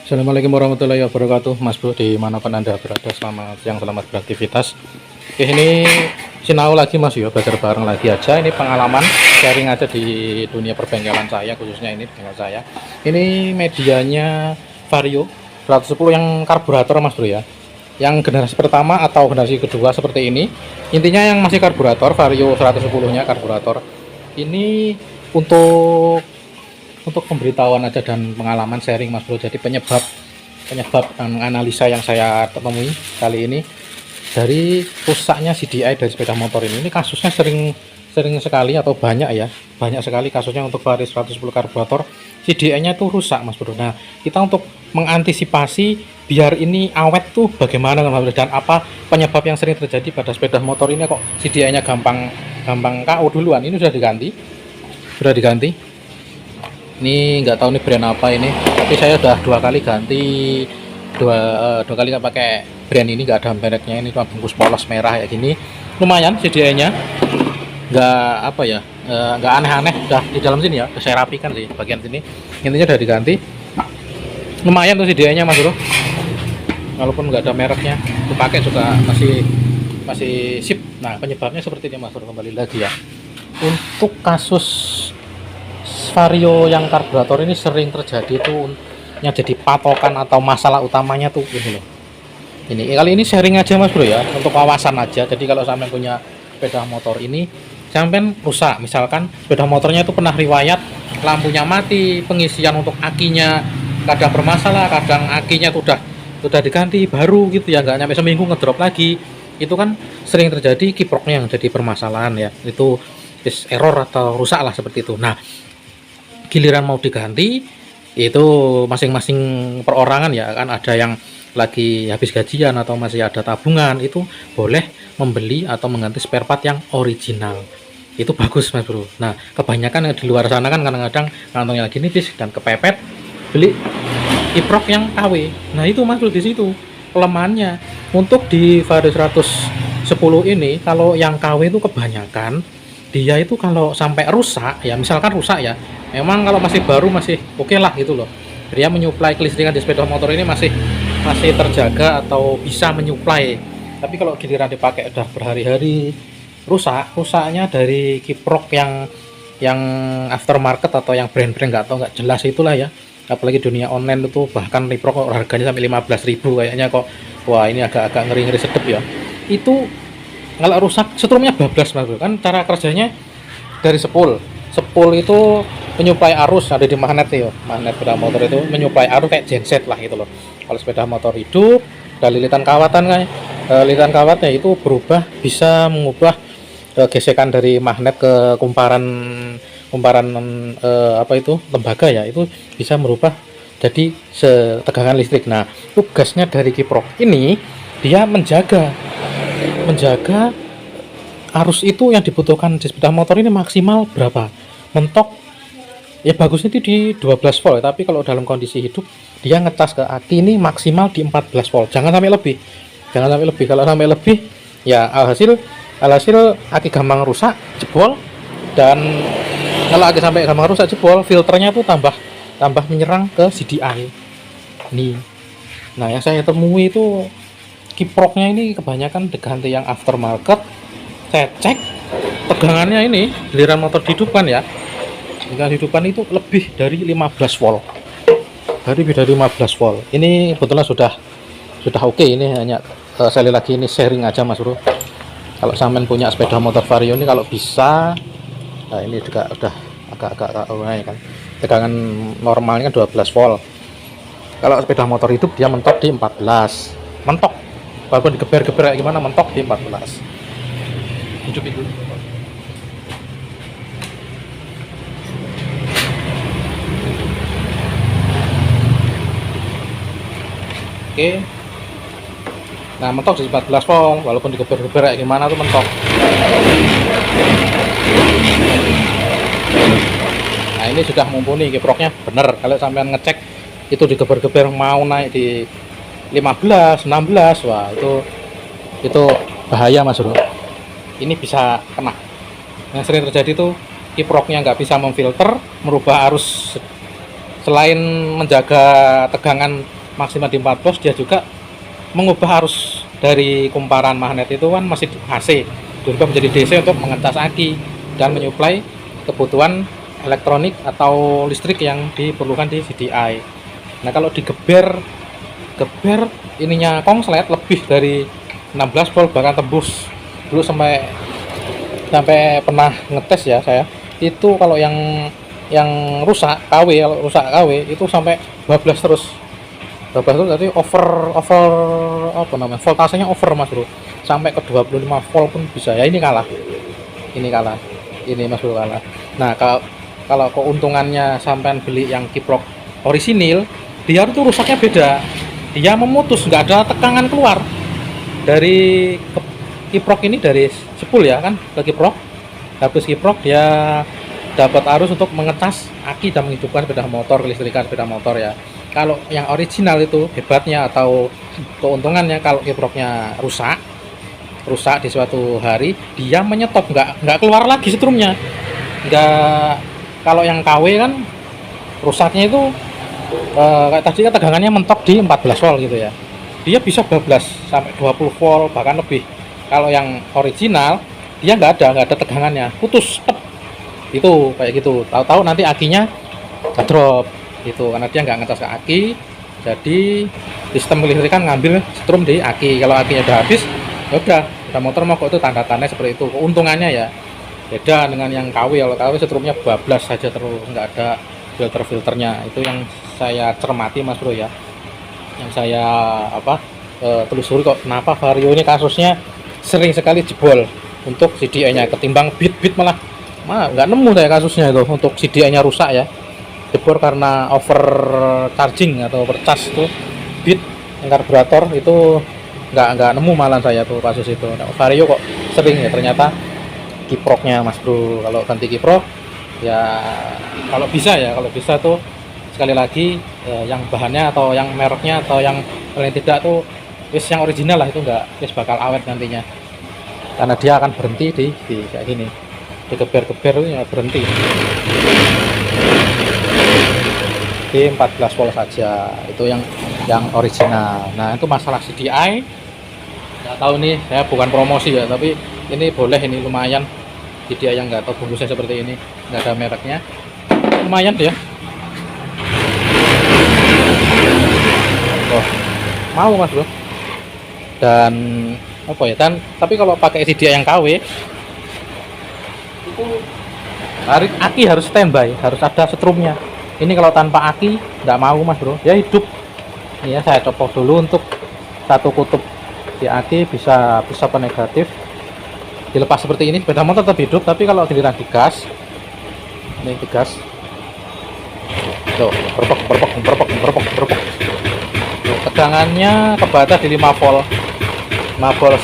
Assalamualaikum warahmatullahi wabarakatuh, Mas Bro, dimanapun Anda berada. Selamat siang, selamat beraktivitas. Oke, ini sinau lagi Mas yo, belajar bareng lagi aja. Ini pengalaman sharing aja di dunia perbengkelan saya, khususnya ini bengkel saya. Ini medianya Vario 110 yang karburator Mas Bro ya. Yang generasi pertama atau generasi kedua seperti ini. Intinya yang masih karburator, Vario 110-nya karburator. Ini untuk pemberitahuan aja dan pengalaman sharing Mas Bro. Jadi penyebab analisa yang saya temui kali ini dari rusaknya CDI dari sepeda motor ini kasusnya sering sekali atau banyak sekali kasusnya untuk Vario 110 karburator CDI-nya tuh rusak Mas Bro. Nah, kita untuk mengantisipasi biar ini awet tuh bagaimana Mas Bro, dan apa penyebab yang sering terjadi pada sepeda motor ini kok CDI-nya gampang KO duluan. Ini sudah diganti. Ini nggak tahu nih brand apa ini, tapi saya udah dua kali ganti, dua kali nggak pakai brand ini, nggak ada mereknya. Ini cuma bungkus polos merah ya gini. Lumayan CDI-nya, nggak aneh-aneh. Udah di dalam sini ya, udah saya rapikan sih bagian sini. Intinya udah diganti. Lumayan tuh CDI-nya Mas Bro. Walaupun nggak ada mereknya, dipakai juga masih sip. Nah, penyebabnya seperti ini Mas Bro, kembali lagi ya. Untuk kasus Vario yang karburator ini sering terjadi tuh yang jadi patokan atau masalah utamanya tuh ini loh. Ini kali ini sharing aja Mas Bro ya, untuk wawasan aja. Jadi kalau sampai punya sepeda motor ini sampai rusak, misalkan sepeda motornya itu pernah riwayat lampunya mati, pengisian untuk akinya kadang bermasalah, kadang akinya tuh udah diganti baru gitu ya, nggak nyampe seminggu ngedrop lagi. Itu kan sering terjadi, kiproknya yang jadi permasalahan ya. Itu error atau rusak lah seperti itu. Nah, giliran mau diganti itu masing-masing perorangan ya kan, ada yang lagi habis gajian atau masih ada tabungan, itu boleh membeli atau mengganti spare part yang original. Itu bagus Mas Bro. Nah, kebanyakan yang di luar sana kan kadang-kadang kantongnya lagi nipis dan kepepet beli kiprok yang KW. Nah, itu Mas Bro, di situ kelemahannya. Untuk di Vario 110 ini kalau yang KW itu kebanyakan dia itu kalau sampai rusak ya, misalkan rusak ya, memang kalau masih baru masih oke lah gitu loh, dia menyuplai kelistrikan di sepeda motor ini masih terjaga atau bisa menyuplai. Tapi kalau giliran dipakai udah berhari-hari, rusaknya dari kiprok yang aftermarket atau yang brand-brand nggak jelas itulah ya. Apalagi dunia online itu bahkan kiprok harganya sampai 15.000 kayaknya kok. Wah, ini agak ngeri sedep ya. Itu kalau rusak setrumnya bablas Mas Bro. Kan cara kerjanya dari sepul itu menyuplai arus, ada di magnet ya, magnet sepeda motor itu menyuplai arus kayak genset lah gitu loh. Kalau sepeda motor hidup, dari lilitan kawatan lilitan kawatnya itu bisa mengubah gesekan dari magnet ke kumparan tembaga ya, itu bisa merubah jadi tegangan listrik. Nah, tugasnya dari kiprok ini dia menjaga arus itu yang dibutuhkan di sepeda motor ini maksimal berapa, mentok ya, bagusnya itu di 12 volt, tapi kalau dalam kondisi hidup dia ngecas ke aki ini maksimal di 14 volt, jangan sampai lebih. Kalau sampai lebih ya alhasil aki gampang rusak, jebol. Dan kalau aki sampai gampang rusak, jebol, filternya tuh tambah menyerang ke CDI nih. Nah, yang saya temui itu kiproknya ini kebanyakan diganti yang aftermarket. Saya cek tegangannya ini giliran motor dihidupkan ya, dihidupkan itu lebih dari 15 volt. Ini kebetulan sudah oke. Ini hanya sekali lagi ini sharing aja Mas Bro. Kalau sampean punya sepeda motor Vario ini kalau bisa, nah ini juga udah agak kan. Tegangan normalnya 12 volt. Kalau sepeda motor hidup dia mentok di 14. Mentok. Walaupun digeber kayak gimana, mentok di 14. Hidupin dulu. Oke. Nah, mentok di 14 volt, walaupun digeber kayak gimana tuh mentok. Nah, ini sudah mumpuni, kiproknya bener. Kalau sampean ngecek itu digeber-geber mau naik di 15, 16, wah itu bahaya Mas Bro. Ini bisa kena. Yang sering terjadi itu kiproknya nggak bisa memfilter, merubah arus. Selain menjaga tegangan maksimal di 40, dia juga mengubah arus dari kumparan magnet itu kan masih AC, dirubah menjadi DC untuk mengecas aki dan menyuplai kebutuhan elektronik atau listrik yang diperlukan di CDI. Nah kalau digeber ininya konslet lebih dari 16 volt, bahkan tembus dulu sampai pernah ngetes ya saya itu. Kalau yang rusak KW, kalau rusak KW itu sampai 12 terus, 12 terus, berarti over apa namanya, voltasenya over Mas Bro, sampai ke 25 volt pun bisa ya. Ini kalah ini Mas Bro, kalah. Nah kalau keuntungannya sampean beli yang kiprok orisinil, dia itu rusaknya beda, dia memutus, nggak ada tegangan keluar dari kiprok ini, dari spool ya kan ke kiprok. Habis kiprok dia dapat arus untuk mengecas aki dan menghidupkan sepeda motor, kelistrikan sepeda motor ya. Kalau yang original itu hebatnya atau keuntungannya, kalau kiproknya rusak di suatu hari, dia menyetop, nggak keluar lagi setrumnya. Nggak, kalau yang KW kan rusaknya itu kayak tadi kan tegangannya mentok di 14 volt gitu ya, dia bisa 12 sampai 20 volt bahkan lebih. Kalau yang original dia nggak ada tegangannya, putus itu kayak gitu. Tahu-tahu nanti akinya drop gitu, karena dia nggak ngecas ke aki. Jadi sistem kelistrikan ngambil strum di aki. Kalau akinya udah habis, ya udah motor mogok. Itu tanda-tanda seperti itu. Keuntungannya ya beda dengan yang KW. Kalau KW strumnya bablas saja terus, nggak ada filternya. Itu yang saya cermati Mas Bro ya, yang saya telusuri kok kenapa Vario ini kasusnya sering sekali jebol untuk CDI-nya, ketimbang Beat malah nggak nemu saya kasusnya itu untuk CDI-nya rusak ya, jebol karena over charging atau overcharge. Itu Beat yang karburator itu nggak nemu malah saya tuh kasus itu. Nah, Vario kok sering ya, ternyata kiproknya Mas Bro. Kalau ganti kiprok ya kalau bisa tuh sekali lagi yang bahannya atau yang mereknya atau yang paling tidak tuh yang original lah, itu nggak bakal awet nantinya, karena dia akan berhenti di kayak gini, digeber-geber ya berhenti di 14 volt saja. Itu yang original. Nah itu masalah CDI, nggak tahu nih, saya bukan promosi ya, tapi ini boleh, ini lumayan CDI yang nggak tahu bungkusnya seperti ini, nggak ada mereknya, lumayan dia. Oh, mau Mas Bro. Dan apa ya, tapi kalau pakai CDI yang KW itu aki harus standby, harus ada setrumnya. Ini kalau tanpa aki nggak mau Mas Bro, ya hidup. Ini ya saya copot dulu untuk satu kutub di aki, bisa apa negatif. Dilepas seperti ini sepeda motor tetap hidup, tapi kalau giliran digas, ini digas tuh berpok. Tegangannya kebatas di 5 volt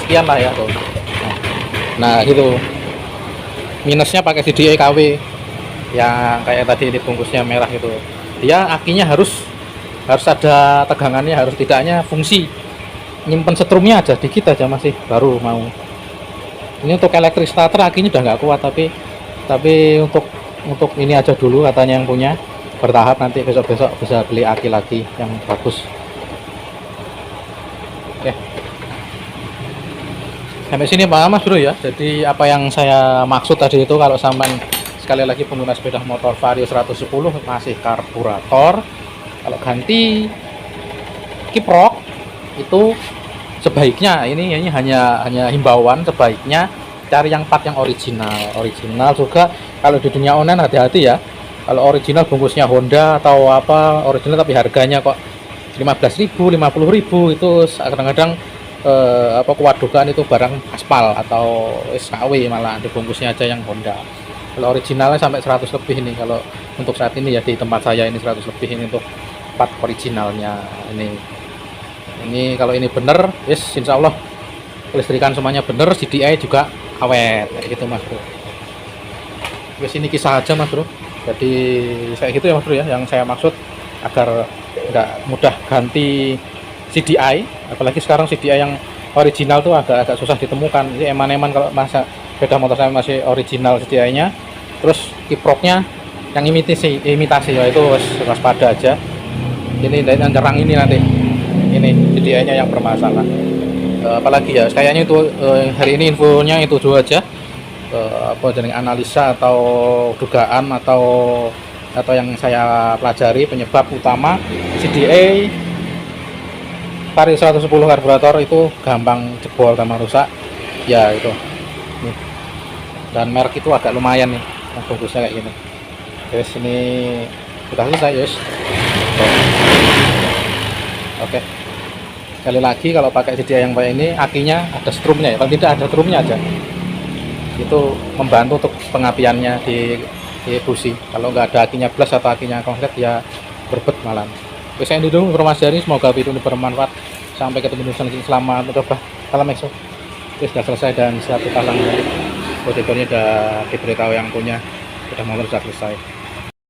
sekian lah ya tuh. Nah gitu minusnya pakai CDI KW yang kayak tadi ini bungkusnya merah itu, dia akinya harus ada tegangannya, harus tidaknya fungsi nyimpen setrumnya aja dikit aja masih baru mau. Ini untuk elektrik starter akinya udah nggak kuat, tapi untuk ini aja dulu katanya yang punya, bertahap nanti besok bisa beli aki lagi yang bagus. Oke, sampai sini paham Mas Bro ya. Jadi apa yang saya maksud tadi itu, kalau sampai sekali lagi pengguna sepeda motor Vario 110 masih karburator, kalau ganti kiprok itu sebaiknya ini hanya himbauan, sebaiknya cari yang part yang original juga. Kalau di dunia online hati-hati ya, kalau original bungkusnya Honda atau apa original tapi harganya kok 15.000 50.000, itu kadang-kadang kewadukan itu barang aspal atau SKW, malah dibungkusnya aja yang Honda. Kalau originalnya sampai 100 lebih ini, kalau untuk saat ini ya di tempat saya ini 100 lebih ini untuk part originalnya. Ini kalau ini bener, insya Allah kelistrikan semuanya bener, CDI juga awet kayak gitu Mas Bro. Ini kisah aja Mas Bro, jadi kayak gitu ya Mas Bro ya, yang saya maksud agar nggak mudah ganti CDI, apalagi sekarang CDI yang original tuh agak susah ditemukan. Jadi eman-eman kalau masa sepeda motor saya masih original CDI-nya, terus kiproknya yang imitasi ya, itu waspada aja. Ini dari nyerang ini nanti ini CDI-nya yang bermasalah. Apalagi ya kayaknya itu hari ini infonya itu dulu aja. Apa dengan analisa atau dugaan atau yang saya pelajari penyebab utama CDI Vario 110 karburator itu gampang jebol, gampang rusak ya itu nih. Dan merek itu agak lumayan nih yang bagusnya kayak gini. Terus ini sudah selesai guys. Oke, sekali lagi kalau pakai CDI yang kayak ini akinya ada strumnya ya, kalau tidak ada strumnya aja itu membantu untuk pengapiannya di busi. Kalau nggak ada akinya plus atau akinya konkret ya berbet malam. Oke, saya dulu informasi hari ini, semoga video ini bermanfaat. Sampai ketemu di selanjutnya. Selamat mencoba. Salam EXO. Oke, sudah selesai dan 1 talang. Kode-kodenya udah diberitahu yang punya, sudah motor sudah selesai.